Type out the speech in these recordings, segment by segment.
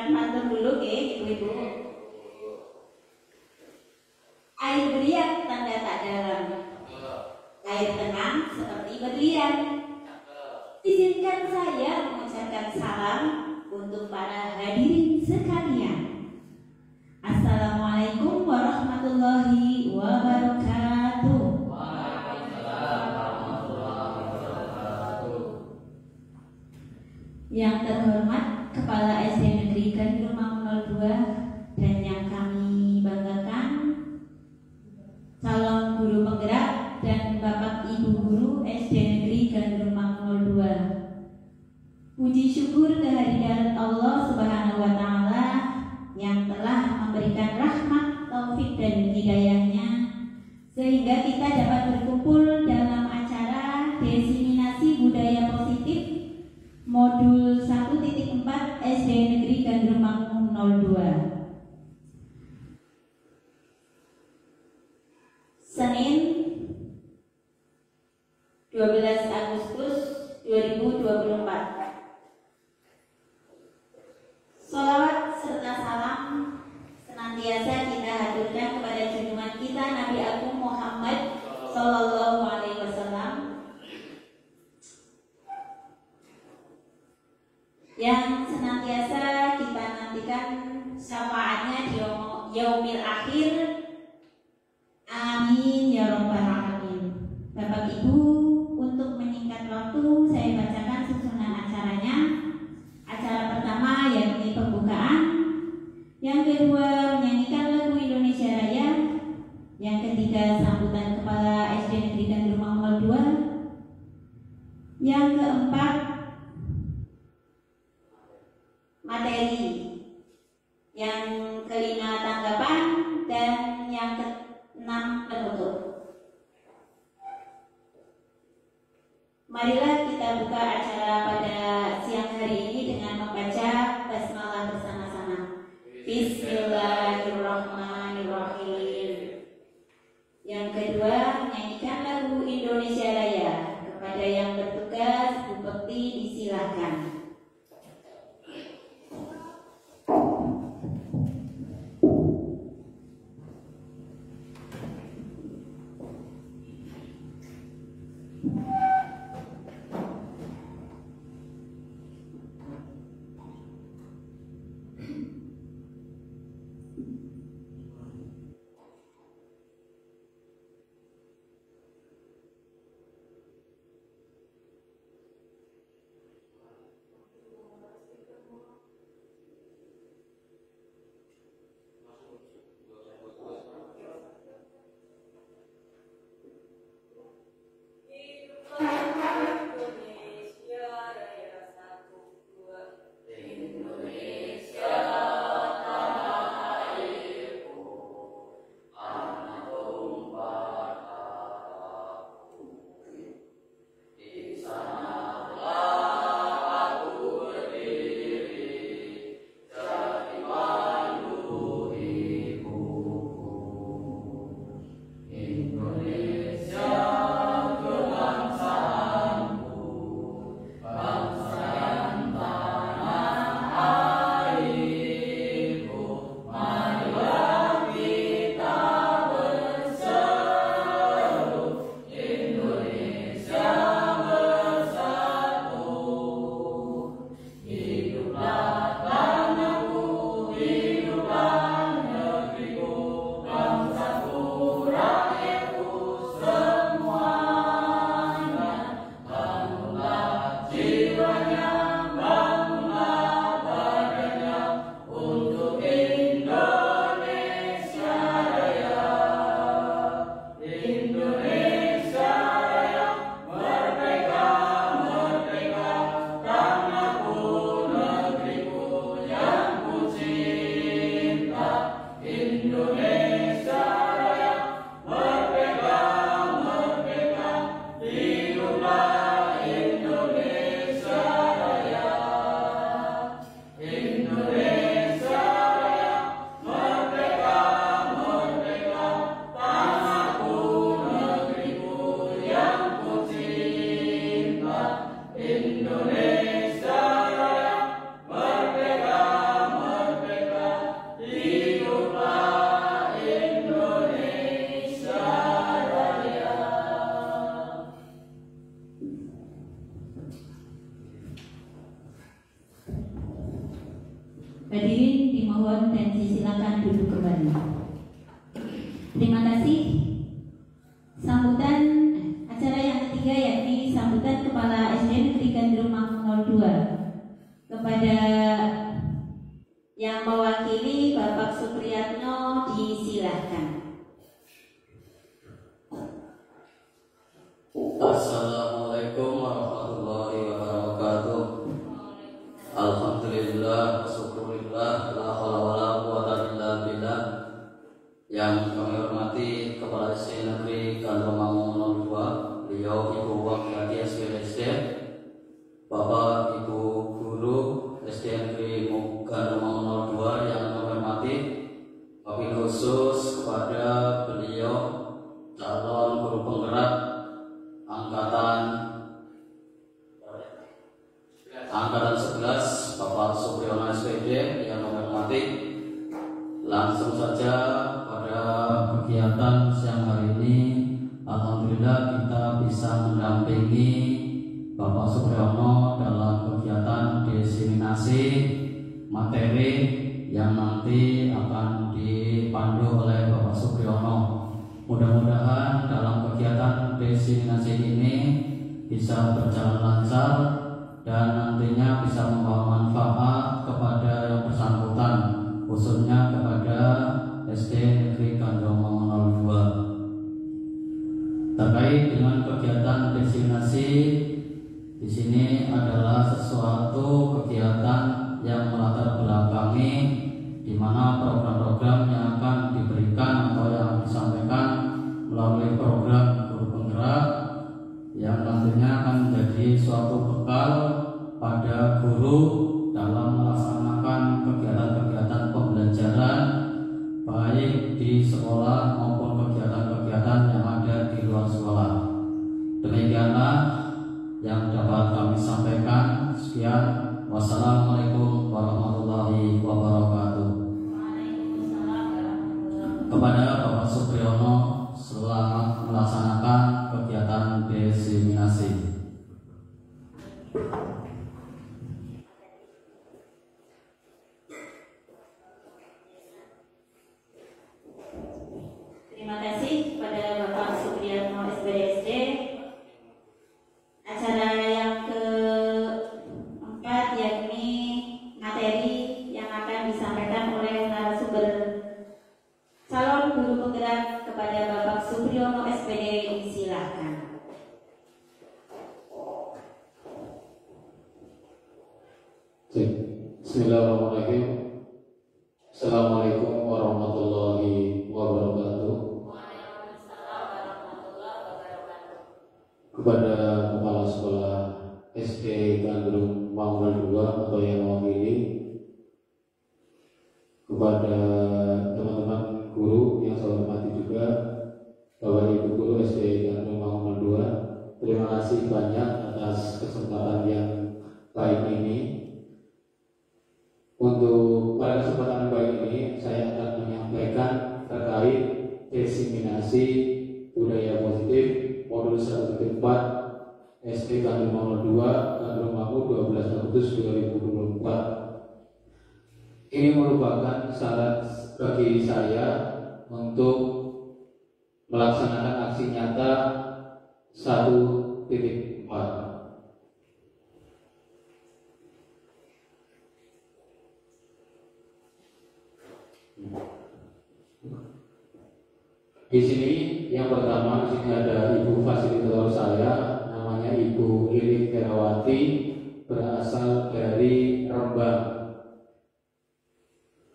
Matur dulu ke ibu-ibu. Air beriak tanda tak dalam, air tenang seperti berlian. Izinkan saya mengucapkan salam untuk para hadirin sekalian. Assalamualaikum warahmatullahi wabarakatuh. Yang terhormat Kepala SD Negeri Gandrung Mangun 02 dan yang kami banggakan calon guru penggerak dan Bapak Ibu guru SD Negeri Gandrung Mangun 02. Puji syukur kehadirat Allah Subhanahu wa taala yang telah memberikan rahmat, taufik dan hidayahnya sehingga kita dapat berkumpul dalam acara Diseminasi Budaya Positif Modul 1.4 SD Negeri Gandrung Mangun 02. Senin 12 Agustus 2024. Sholawat serta salam senantiasa kita haturkan kepada junjungan kita Nabi Agung Muhammad Sallallahu Alaihi Wasallam yang senantiasa kita nantikan syafaatnya di yaumil akhir. Amin ya rabbal alamin. Bapak Ibu, untuk menyingkat waktu saya bacakan susunan acaranya. Acara pertama yakni pembukaan, yang kedua menyanyikan lagu Indonesia Raya, yang ketiga sambutan Kepala SD Negeri Gandrung Mangun 02, yang keempat materi, yang kelima tanggapan, dan yang keenam penutup. Marilah kita buka acara pada siang hari ini dengan membaca basmalah bersama-sama. Bismillahirrahmanirrahim. Yang kedua menyanyikan lagu Indonesia Raya. Kepada yang bertugas, Bu Bekti disilahkan. Hadirin dimohon dan disilakan duduk kembali. Terima kasih. Sambutan acara yang ketiga yakni sambutan Kepala SD Negeri Gandrung Mangun 02 kepada yang mewakili Bapak Supriyatno disilahkan. Assalamualaikum warahmatullahi wabarakatuh. Alhamdulillah, syukurillah, la haula wala quwwata illa billah. Yang kami hormati Kepala SD Negeri Gandrung Mangun 02, beliau Ibu Wakil SPDSD, Bapak Ibu Guru SD Negeri Gandrung Mangun 02 yang kami hormati, wabil khusus kepada beliau calon guru penggerak angkatan 11 Bapak Supriyono SPD yang kami hormati. Langsung saja pada kegiatan siang hari ini, alhamdulillah kita bisa mendampingi Bapak Supriyono dalam kegiatan diseminasi materi yang nanti akan dipandu oleh Bapak Supriyono. Mudah-mudahan dalam kegiatan diseminasi ini bisa berjalan lancar dan nantinya bisa membawa manfaat kepada yang bersangkutan, khususnya kepada SD Negeri Gandrung Mangun 02. Terkait dengan kegiatan diseminasi, di sini adalah sesuatu kegiatan yang melatar belakangi di mana program-program yang akan diberikan atau yang disampaikan melalui program guru penggerak yang nantinya akan menjadi suatu bekal pada guru dalam melaksanakan kegiatan-kegiatan pembelajaran baik di sekolah maupun kegiatan-kegiatan yang ada di luar sekolah. Demikianlah yang dapat kami sampaikan. Sekian. Wassalamualaikum warahmatullahi wabarakatuh. Kepada Bapak Supriyono, selamat melaksanakan kegiatan diseminasi. Terima kasih kepada Bapak Supriyatno SPDSD. Acara yang keempat yakni materi yang akan disampaikan oleh narasumber calon guru penggerak kepada Bapak Supriyono SPD, silakan. Bismillahirrahmanirrahim. Assalamualaikum warahmatullahi wabarakatuh. Kepada Kepala Sekolah SD Gandrung Mangun 02 atau yang mewakili, kepada teman-teman guru yang saya hormati juga, Bapak Ibu Guru SD Gandrung Mangun 02, terima kasih banyak atas kesempatan yang baik ini. Untuk pada kesempatan baik ini, saya akan menyampaikan terkait diseminasi budaya positif modul 1.4 SD Gandrung Mangun 2 Gandrung Mangun 12 Agustus 2024. Ini merupakan syarat bagi saya untuk melaksanakan aksi nyata 1.4. Di sini yang pertama, di sini ada ibu fasilitator saya, namanya Ibu Lili Ferawati, berasal dari Rembang.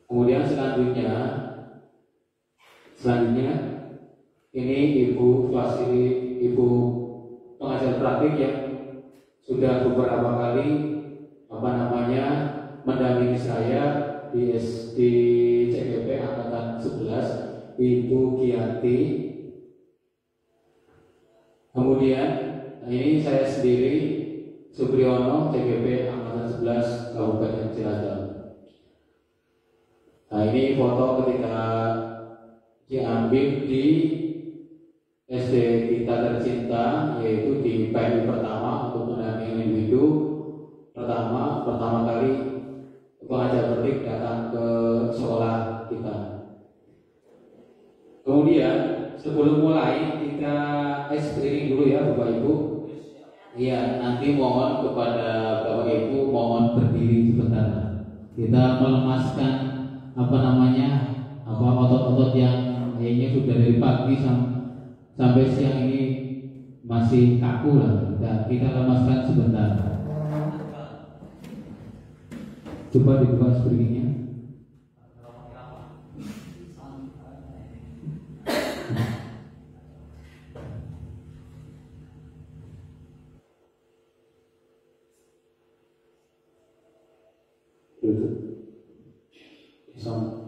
Kemudian selanjutnya ini ibu pengajar praktik yang sudah beberapa kali mendampingi saya di CGP angkatan 11, Ibu Giyanti. Kemudian ini saya sendiri, Supriyono, CGP angkatan 11 Kabupaten Cilacap. Nah, ini foto ketika diambil di SD kita tercinta, yaitu di PMI pertama untuk mendampingi individu pertama kali pengajar petik datang ke sekolah kita. Kemudian sebelum mulai kita screening dulu ya Bapak Ibu. Iya, nanti mohon kepada Bapak Ibu mohon berdiri sebentar. Kita melemaskan otot-otot yang kayaknya sudah dari pagi sampai siang ini masih kaku lah. Kita lemaskan sebentar. Coba dibuka screeningnya. Sama.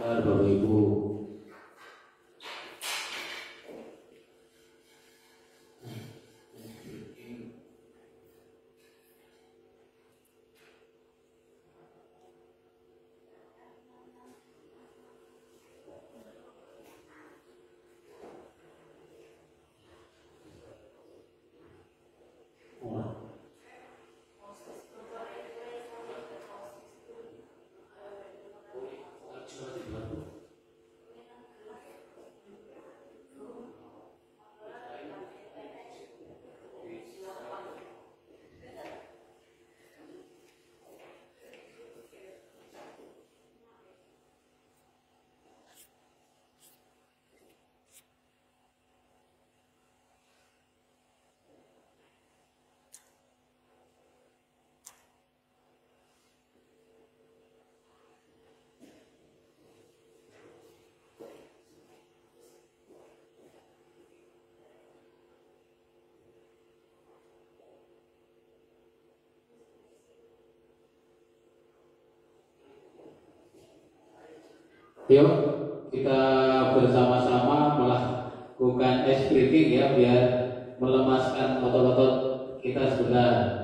Bapak Ibu, yuk kita bersama-sama melakukan screening ya biar melemaskan otot-otot kita sebentar.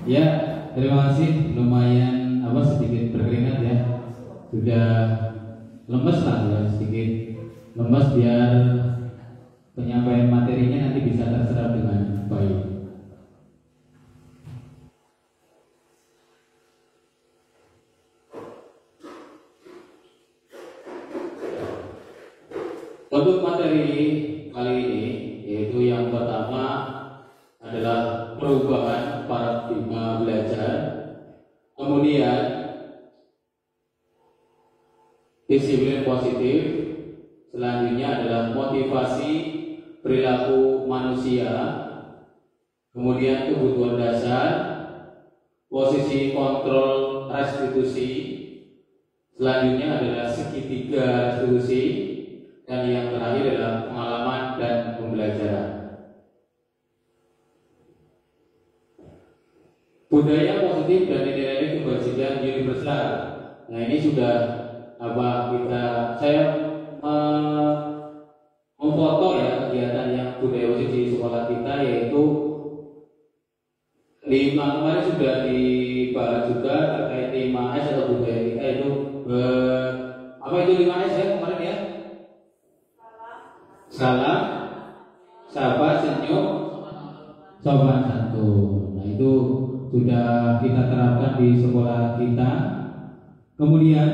Ya, terima kasih. Lumayan sedikit berkeringat ya. Sudah lemes lah ya, sedikit lemes biar penyampaian materinya nanti bisa terserap dengan baik. Untuk materi kali ini, yaitu yang pertama adalah perubahan paradigma belajar. Kemudian disiplin positif. Selanjutnya adalah motivasi perilaku manusia. Kemudian kebutuhan dasar, posisi kontrol restitusi. Selanjutnya adalah segitiga restitusi, dan yang terakhir adalah pengalaman dan pembelajaran. Budaya positif dan nilai-nilai kebajikan universal. Nah, ini sudah saya memfoto ya kegiatan yang budaya positif di sekolah kita, yaitu 5 kemarin sudah dibahas juga terkait 5S atau budaya kita, itu apa itu 5S ya kemarin ya? Salam, sabar, senyum, sopan santun. Nah, itu sudah kita terapkan di sekolah kita. Kemudian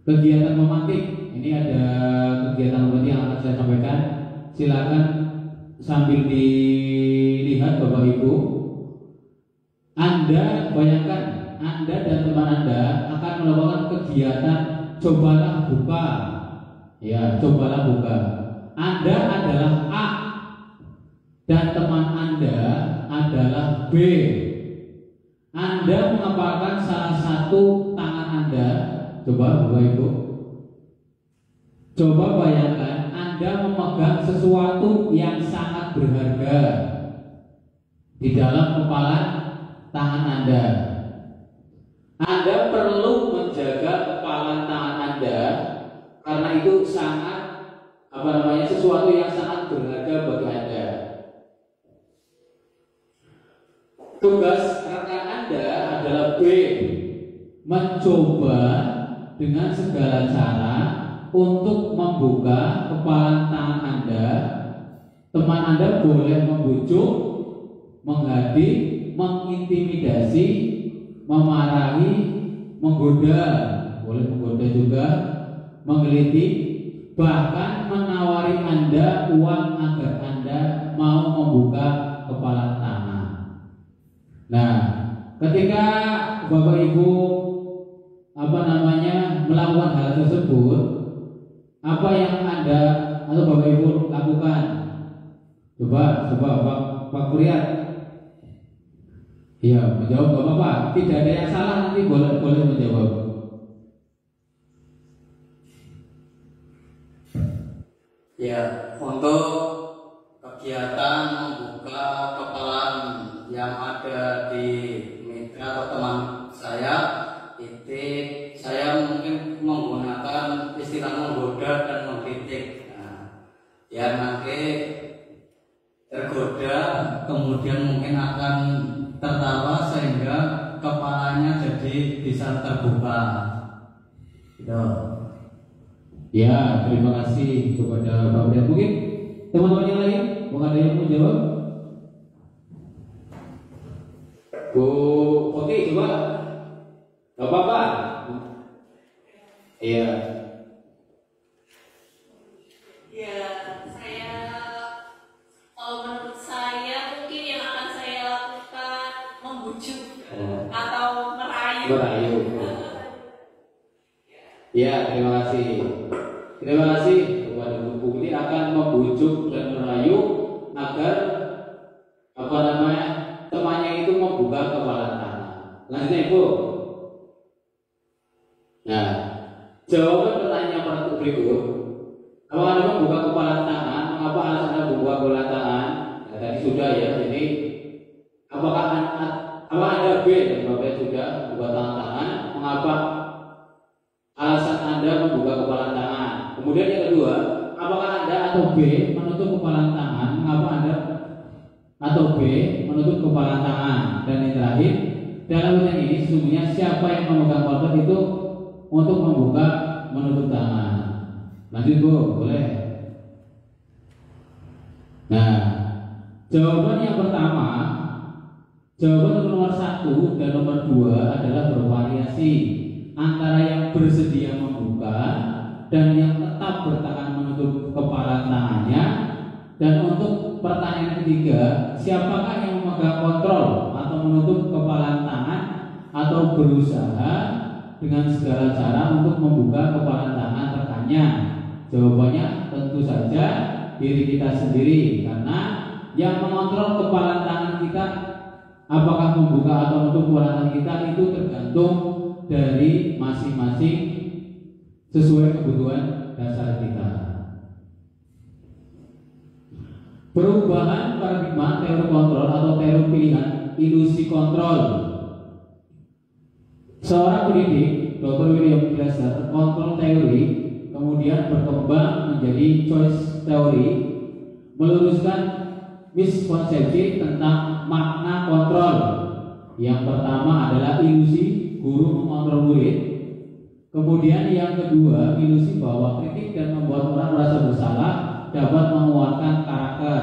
kegiatan memantik. Ini ada kegiatan memantik yang akan saya sampaikan. Silakan sambil dilihat Bapak Ibu. Anda bayangkan, Anda dan teman Anda akan melakukan kegiatan cobalah buka. Ya, cobalah buka. Anda adalah A dan teman Anda adalah B. Anda mengepalkan salah satu tangan Anda. Coba Bapak Ibu. Coba bayangkan Anda memegang sesuatu yang sangat berharga di dalam kepalan tangan Anda. Anda perlu menjaga kepalan tangan Anda karena itu sangat sesuatu yang sangat berharga bagi Anda. Tugas rekan Anda adalah B, mencoba dengan segala cara untuk membuka kepalan tangan Anda. Teman Anda boleh membujuk, menghadik, mengintimidasi, memarahi, menggoda, boleh menggoda juga, menggelitik, bahkan menawari Anda uang agar Anda mau membuka kepala tangan. Nah, ketika Bapak Ibu melakukan hal tersebut, apa yang Anda atau Bapak Ibu lakukan? Coba Pak Kuriat. Iya, menjawab gak apa-apa. Tidak ada yang salah, nanti boleh menjawab. Ya, untuk kegiatan membuka kepalan yang ada di mitra atau teman saya, saya mungkin menggunakan istilah menggoda dan mengkritik. Dia nanti tergoda, kemudian mungkin akan tertawa sehingga kepalanya jadi bisa terbuka. Gitu. Ya, terima kasih kepada Pak Brian. Mungkin teman-teman yang lain, ada yang mau jawab? Bu Poti, coba. Gak apa-apa. Iya. Ya, kalau menurut saya mungkin yang akan saya lakukan membujuk atau merayu. Ya, terima kasih. Terima kasih kepada Bu Putri akan membujuk dan merayu agar temannya itu membuka kepala tangan. Lanjutnya Ibu. Nah, jawaban pertanyaan berikut. Apakah Anda membuka kepala tangan? Mengapa alasan Anda membuka kepala tangan? Nah, tadi sudah ya. Jadi apakah Anda B dan Bapak sudah membuka tangan? Mengapa alasan Anda membuka kepala tangan? Kemudian yang kedua, apakah Anda atau B menutup kepala tangan? Mengapa Anda atau B menutup kepala tangan? Dan yang terakhir, dalam pertanyaan ini sesungguhnya siapa yang memegang korban itu untuk menutup tangan? Lanjut Bu, boleh. Nah, jawaban yang pertama, jawaban nomor 1 dan nomor 2 adalah bervariasi antara yang bersedia membuka dan yang tetap bertahan Dan untuk pertanyaan ketiga, siapakah yang memegang kontrol atau menutup kepalan tangan atau berusaha dengan segala cara untuk membuka kepalan tangan rekannya? Jawabannya tentu saja diri kita sendiri, karena yang mengontrol kepalan tangan kita, apakah membuka atau menutup kepalan tangan kita, itu tergantung dari masing-masing sesuai kebutuhan dasar kita. Perubahan paradigma teori kontrol atau teori pilihan ilusi kontrol. Seorang pendidik, Dr. William Glasser, kontrol teori kemudian berkembang menjadi choice teori, meluruskan miskonsepsi tentang makna kontrol. Yang pertama adalah ilusi guru mengontrol murid. Kemudian yang kedua, ilusi bahwa kritik dan membuat orang merasa bersalah dapat menguatkan karakter.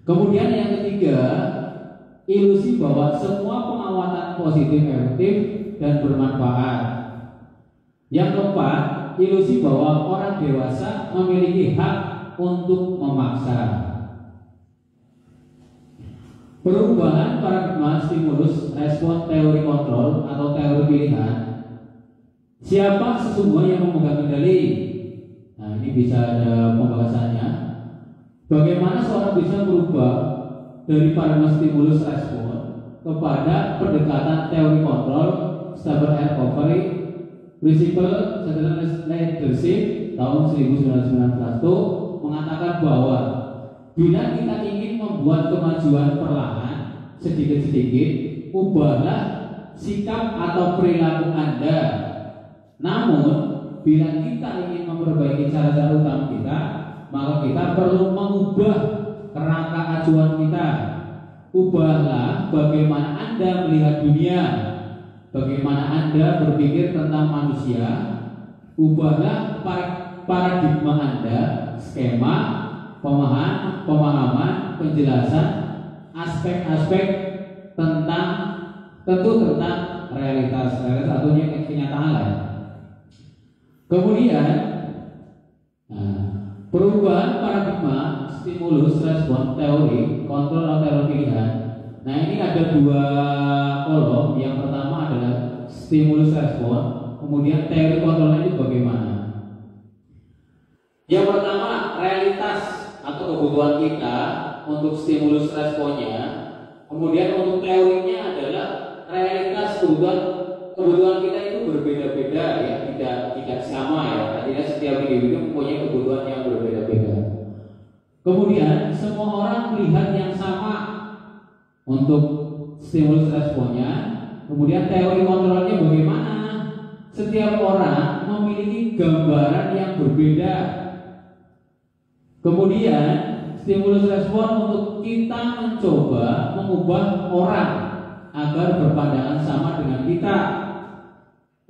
Kemudian yang ketiga, ilusi bahwa semua pengawasan positif efektif dan bermanfaat. Yang keempat, ilusi bahwa orang dewasa memiliki hak untuk memaksa. Perubahan paradigma stimulus respon teori kontrol atau teori pilihan. Siapa sesungguhnya yang memegang kendali? Nah, ini bisa ada pembahasannya. Bagaimana seorang bisa berubah dari paradigma stimulus respon kepada pendekatan teori kontrol, stable and recovery, principle centered leadership tahun 1991 mengatakan bahwa bila kita ingin membuat kemajuan perlahan sedikit-sedikit, ubahlah sikap atau perilaku Anda. Namun bila kita ingin memperbaiki cara-cara utama kita, maka kita perlu mengubah kerangka acuan kita. Ubahlah bagaimana Anda melihat dunia, bagaimana Anda berpikir tentang manusia. Ubahlah paradigma Anda, skema, pemahaman, penjelasan, aspek-aspek tentang realitas satunya kenyataan lah. Kemudian perubahan paradigma stimulus respon teori kontrol atau teori pilihan. Nah, ini ada dua kolom. Yang pertama adalah stimulus respon, kemudian teori kontrolnya itu bagaimana. Yang pertama, realitas atau kebutuhan kita untuk stimulus responnya. Kemudian untuk teorinya adalah realitas kebutuhan kita itu berbeda-beda, ya, tidak sama, ya. Artinya setiap individu mempunyai kebutuhan yang berbeda-beda. Kemudian semua orang melihat yang sama untuk stimulus responnya. Kemudian teori kontrolnya bagaimana? Setiap orang memiliki gambaran yang berbeda. Kemudian stimulus respon untuk kita mencoba mengubah orang agar berpandangan sama dengan kita.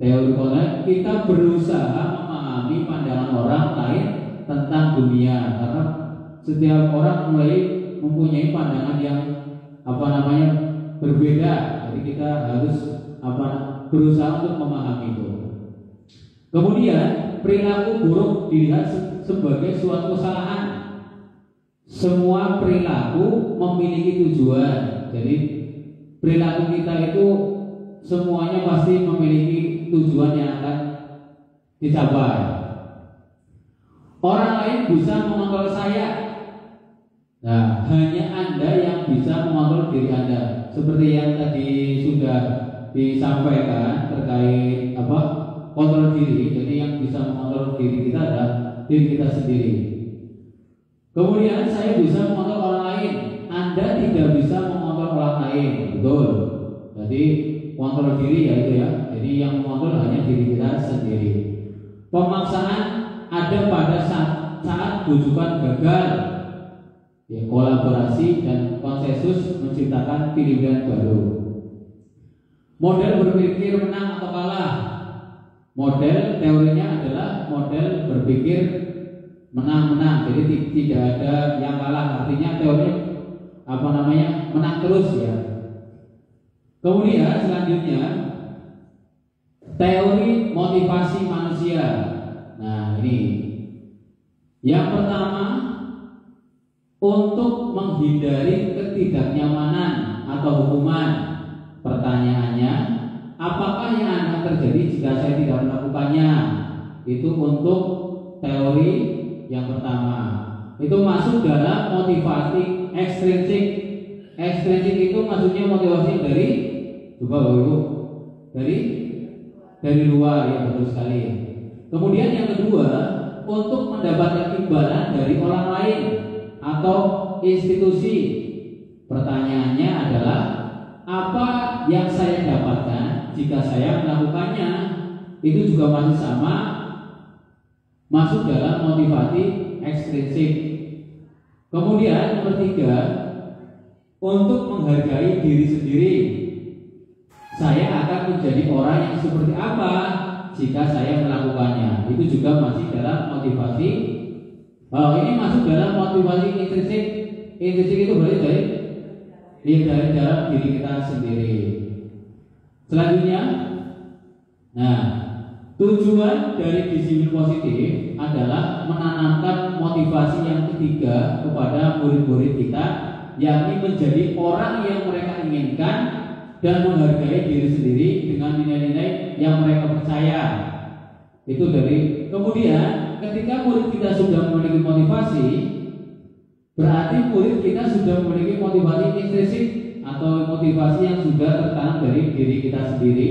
Teori kontrol, kita berusaha memahami pandangan orang lain tentang dunia, karena setiap orang mempunyai pandangan yang berbeda. Jadi kita harus berusaha untuk memahami itu. Kemudian perilaku buruk dilihat sebagai suatu kesalahan. Semua perilaku memiliki tujuan. Jadi perilaku kita itu semuanya pasti memiliki tujuan yang akan dicapai. Orang lain bisa mengontrol saya. Nah, hanya Anda yang bisa mengontrol diri Anda. Seperti yang tadi sudah disampaikan terkait kontrol diri. Jadi yang bisa mengontrol diri kita adalah diri kita sendiri. Kemudian saya bisa mengontrol orang lain. Anda tidak bisa mengontrol orang lain, betul. Jadi kontrol diri ya itu ya. Jadi yang mengontrol hanya diri kita sendiri. Pemaksaan ada pada saat rujukan gagal. Ya, kolaborasi dan konsensus menciptakan pilihan baru. Model berpikir menang atau kalah. Model teorinya adalah model berpikir menang-menang. Jadi tidak ada yang kalah. Artinya teorinya menang terus ya. Kemudian selanjutnya teori motivasi manusia. Nah, ini yang pertama, untuk menghindari ketidaknyamanan atau hukuman. Pertanyaannya, apakah yang akan terjadi jika saya tidak melakukannya? Itu untuk teori yang pertama. Itu masuk dalam motivasi ekstrinsik. Ekstrinsik itu maksudnya motivasi dari, coba Bapak Ibu, dari luar, ya betul sekali. Kemudian yang kedua, untuk mendapatkan imbalan dari orang lain atau institusi. Pertanyaannya adalah, apa yang saya dapatkan jika saya melakukannya? Itu juga masih sama, masuk dalam motivasi ekstrinsik. Kemudian nomor 3, untuk menghargai diri sendiri. Saya akan menjadi orang yang seperti apa jika saya melakukannya. Itu juga masih dalam motivasi. Ini masuk dalam motivasi intrinsik. Intrinsik itu berarti dari dalam diri kita sendiri. Selanjutnya, tujuan dari disiplin positif adalah menanamkan motivasi yang ketiga kepada murid-murid kita, yakni menjadi orang yang mereka inginkan dan menghargai diri sendiri dengan nilai-nilai yang mereka percaya. Itu dari. Kemudian ketika murid kita sudah memiliki motivasi, berarti murid kita sudah memiliki motivasi intrinsik atau motivasi yang sudah tertanam dari diri kita sendiri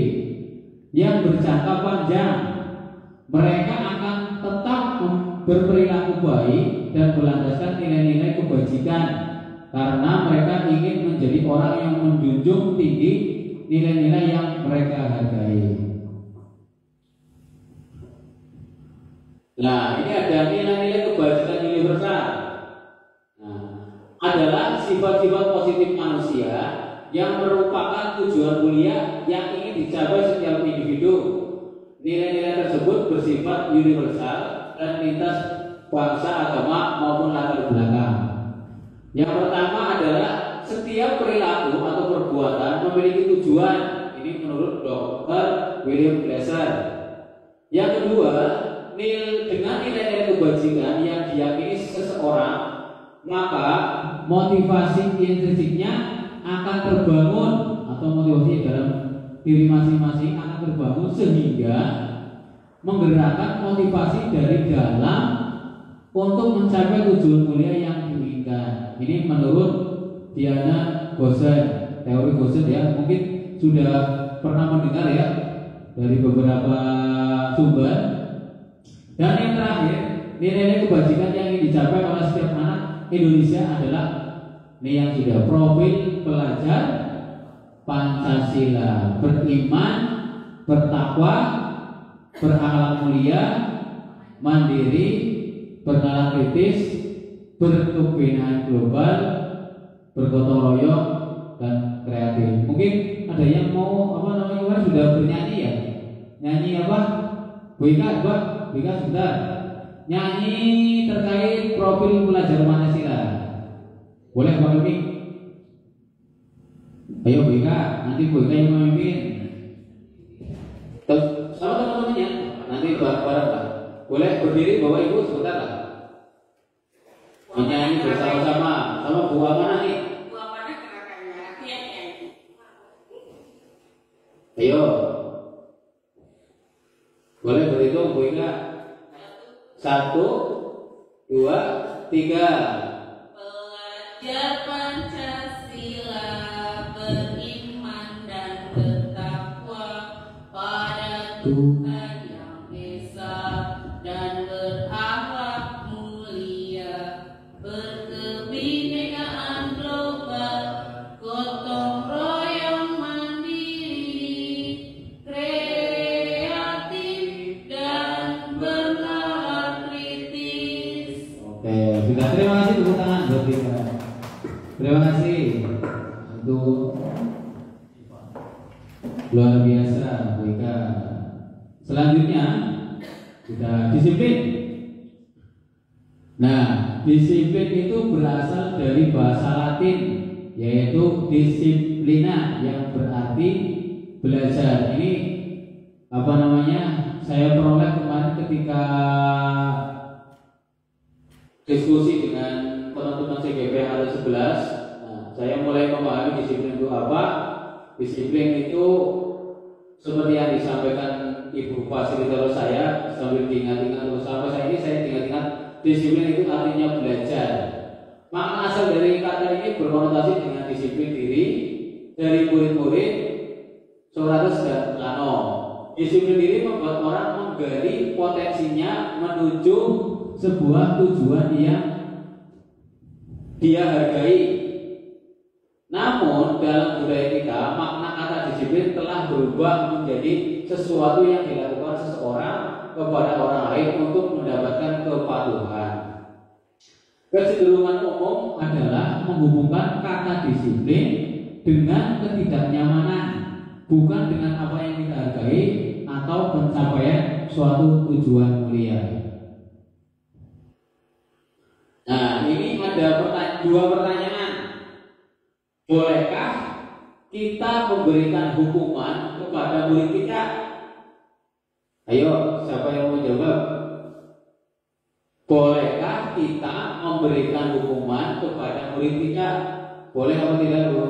yang berjangka panjang. Mereka akan tetap berperilaku baik dan berlandaskan nilai-nilai kebajikan karena mereka ingin menjadi orang yang menjunjung tinggi nilai-nilai yang mereka hargai. Nah, ini ada nilai-nilai kebajikan universal. Adalah sifat-sifat positif manusia yang merupakan tujuan mulia yang ingin dicapai setiap individu. Nilai-nilai tersebut bersifat universal dan lintas bangsa, agama maupun latar belakang. Yang pertama adalah setiap perilaku atau perbuatan memiliki tujuan. Ini menurut Dr. William Glasser. Yang kedua, dengan nilai-nilai kebajikan yang diyakini seseorang, maka motivasi intrinsiknya akan terbangun atau motivasi dalam diri masing-masing akan terbangun sehingga menggerakkan motivasi dari dalam untuk mencapai tujuan mulia yang diinginkan. Ini menurut Diana Gosen, teori Gosen ya, mungkin sudah pernah mendengar ya dari beberapa sumber. Dan yang terakhir, nilai-nilai kebajikan yang ingin dicapai oleh setiap anak Indonesia adalah ini yang sudah profil pelajar Pancasila, beriman, bertakwa, berakhlak mulia, mandiri, bernalar kritis, berkebinaan global, bergotong royong, dan kreatif. Mungkin ada yang mau sudah bernyanyi ya? Nyanyi apa? Bika sebentar. Nyanyi terkait profil pelajar Pancasila. Boleh Pak Mimi? Ayo Bika, nanti Bika yang memimpin. Sama teman-temannya, nanti bareng Pak. Boleh berdiri Bapak Ibu sebentar lah. Menyanyi bersama-sama sama Bu Amana nih. Bu Amana gerakannya, dia nyanyi. Ayo. Boleh berhitung Bu Ika. 1, 2, 3. Pelajar Pancasila beriman dan bertakwa pada Tuhan yang Esa dan berakhlak mulia, berkebinekaan global, gotong royong mandiri, kreatif dan bernalar kritis. Oke, sudah, terima kasih tepuk tangan buat kita. Terima kasih untuk luar biasa Bu Ika. Selanjutnya kita disiplin. Nah, disiplin itu berasal dari bahasa Latin yaitu disiplina yang berarti belajar. Ini saya peroleh kemarin ketika diskusi dengan penuntut teman-teman CGP yang ada 11. Nah, saya mulai memahami disiplin itu apa. Disiplin itu seperti yang disampaikan Ibu fasilitator saya, sambil diingat-ingat terus sampai saya ini saya ingat-ingat, disiplin itu artinya belajar. Makna asal dari kata ini berkonotasi dengan disiplin diri dari murid-murid Socrates dan Plano. Disiplin diri membuat orang menggali potensinya menuju sebuah tujuan yang dia hargai. Namun dalam budaya kita makna kata disiplin telah berubah menjadi sesuatu yang dilakukan seseorang kepada orang lain untuk mendapatkan kepatuhan. Kecenderungan umum adalah menghubungkan kata disiplin dengan ketidaknyamanan, bukan dengan apa yang kita hargai atau pencapaian suatu tujuan mulia. Nah, ini ada dua pertanyaan. Bolehkah kita memberikan hukuman kepada murid kita? Ayo, siapa yang mau jawab? Bolehkah kita memberikan hukuman kepada murid kita? Boleh atau tidak, Bu?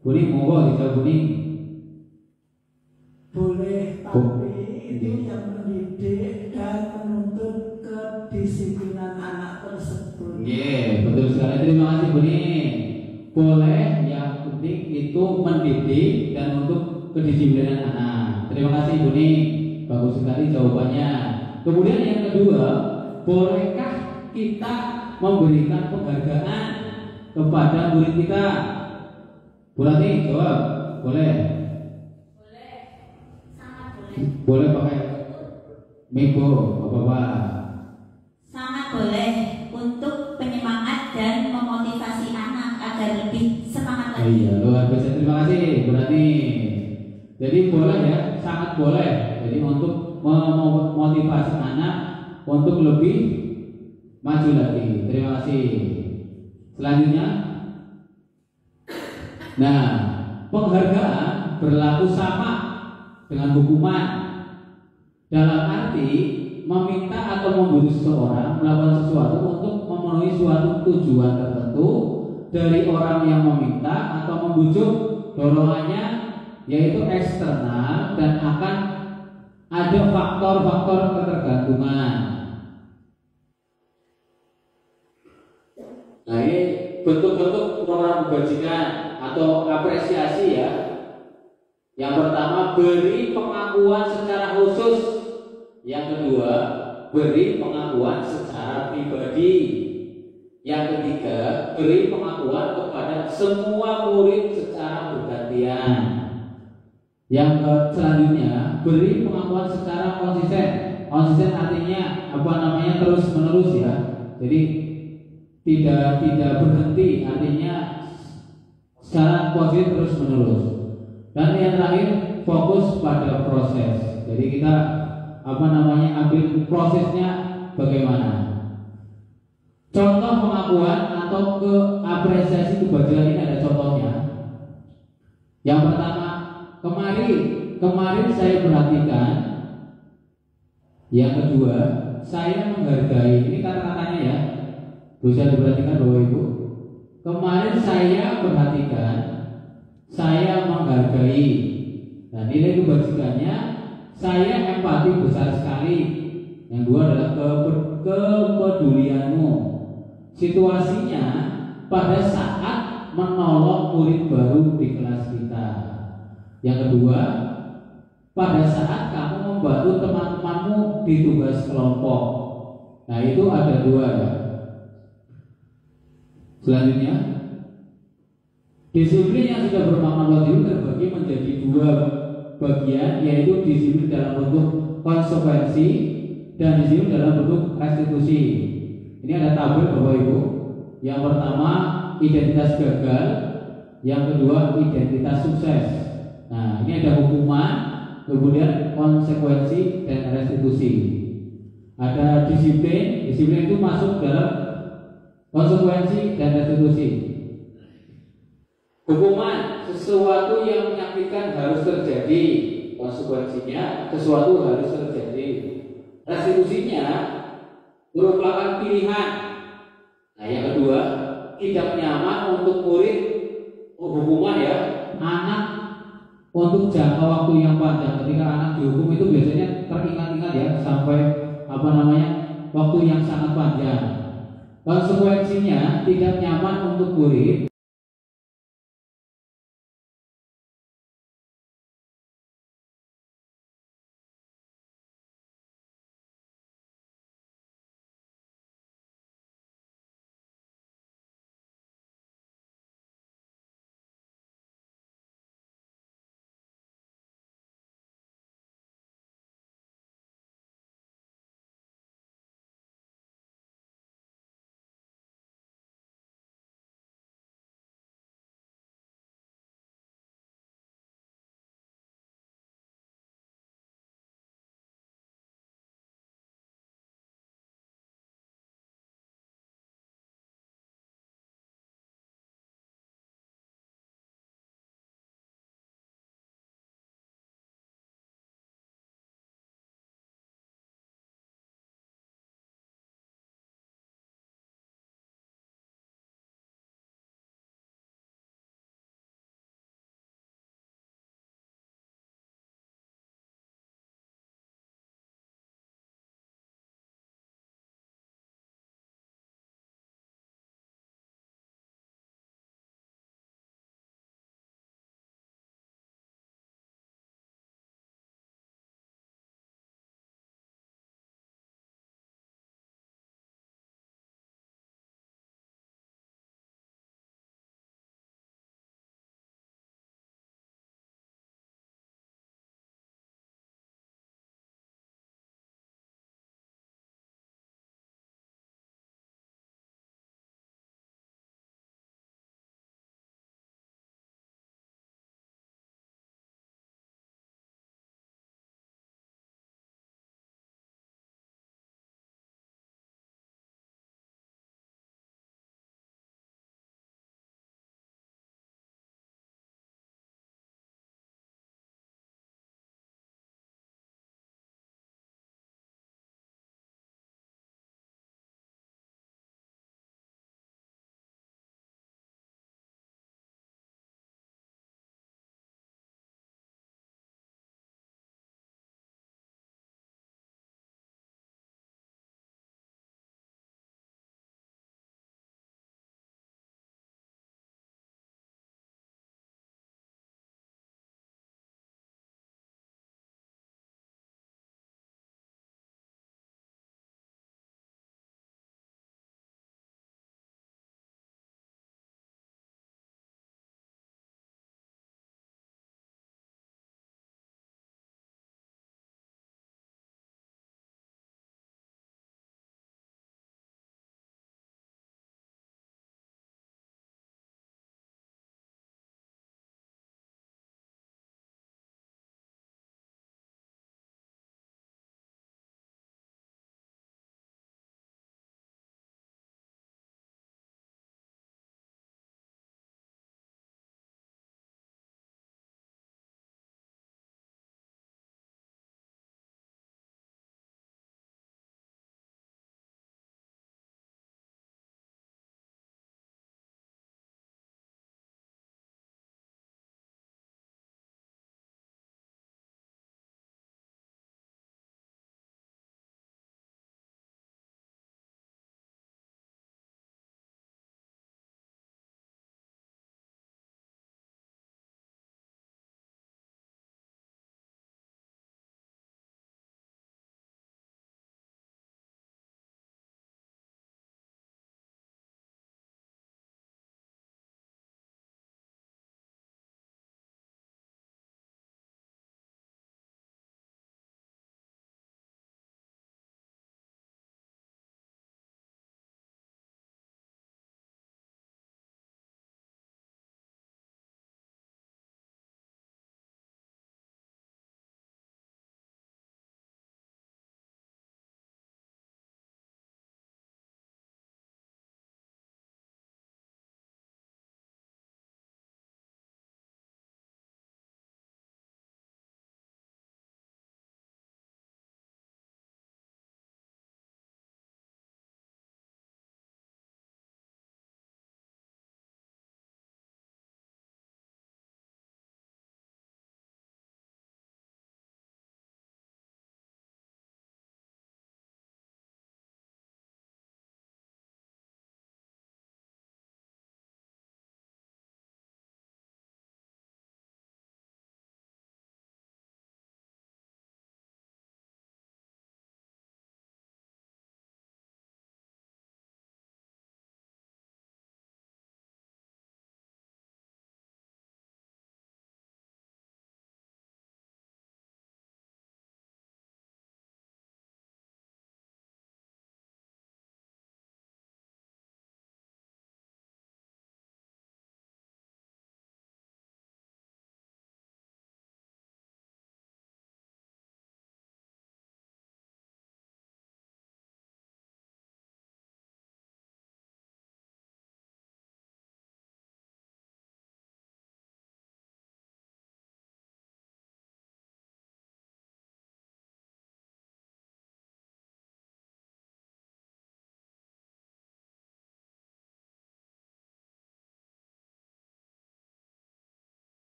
Buni, monggo dijawab Buni. Boleh, tapi itu yang mendidik dan menuntut kedisiplinan anak tersebut. Betul sekali. Terima kasih Buni. Boleh, yang penting itu mendidik dan untuk kedisiplinan anak. Terima kasih Buni. Bagus sekali jawabannya. Kemudian yang kedua, bolehkah kita memberikan penghargaan kepada murid kita? Boleh jawab? Boleh. Boleh, sangat boleh. Boleh pakai miko, Bapak. Sangat boleh untuk penyemangat dan memotivasi anak agar lebih semangat lagi. Iya, luar biasa. Terima kasih, berarti. Jadi boleh ya, sangat boleh. Jadi untuk memotivasi anak untuk lebih maju lagi. Terima kasih. Selanjutnya, nah, penghargaan berlaku sama dengan hukuman. Dalam arti meminta atau membunuh seseorang melakukan sesuatu untuk memenuhi suatu tujuan tertentu dari orang yang meminta atau membujuk, dorongannya yaitu eksternal dan akan ada faktor-faktor ketergantungan. Nah, ini bentuk-bentuk program kebajikan atau apresiasi ya. Yang pertama, beri pengakuan secara khusus. Yang kedua, beri pengakuan secara pribadi. Yang ketiga, beri pengakuan kepada semua murid secara bergantian. Yang selanjutnya, beri pengakuan secara konsisten. Konsisten artinya terus menerus ya. Jadi tidak berhenti, artinya secara konsisten terus menerus. Dan yang terakhir, fokus pada proses. Jadi kita ambil prosesnya bagaimana. Contoh pengakuan atau apresiasi kebajikan ini ada contohnya. Yang pertama, kemarin saya perhatikan. Yang kedua, saya menghargai. Ini kata-katanya ya, bisa diperhatikan Bapak Ibu. Kemarin saya perhatikan, saya menghargai. Nah, nilai kebajikannya, saya empati besar sekali. Yang dua adalah kepedulianmu. Situasinya pada saat menolong murid baru di kelas kita. Yang kedua, pada saat kamu membantu teman-temanmu di tugas kelompok. Nah, itu ada dua ya. Selanjutnya, disiplin yang sudah bermakna positif terbagi menjadi dua bagian, yaitu disiplin dalam bentuk konsekuensi dan disiplin dalam bentuk restitusi. Ini ada tabel Bapak Ibu. Yang pertama, identitas gagal. Yang kedua, identitas sukses. Nah, ini ada hukuman, kemudian konsekuensi dan restitusi. Ada disiplin itu masuk dalam konsekuensi dan restitusi. Hukuman, sesuatu yang menyakitkan harus terjadi. Konsekuensinya, sesuatu harus terjadi. Restitusinya merupakan pilihan. Nah, Nah, yang kedua, tidak nyaman untuk murid hukuman ya, anak untuk jangka waktu yang panjang. Ketika anak dihukum itu biasanya teringat-ingat ya sampai waktu yang sangat panjang. Konsekuensinya tidak nyaman untuk murid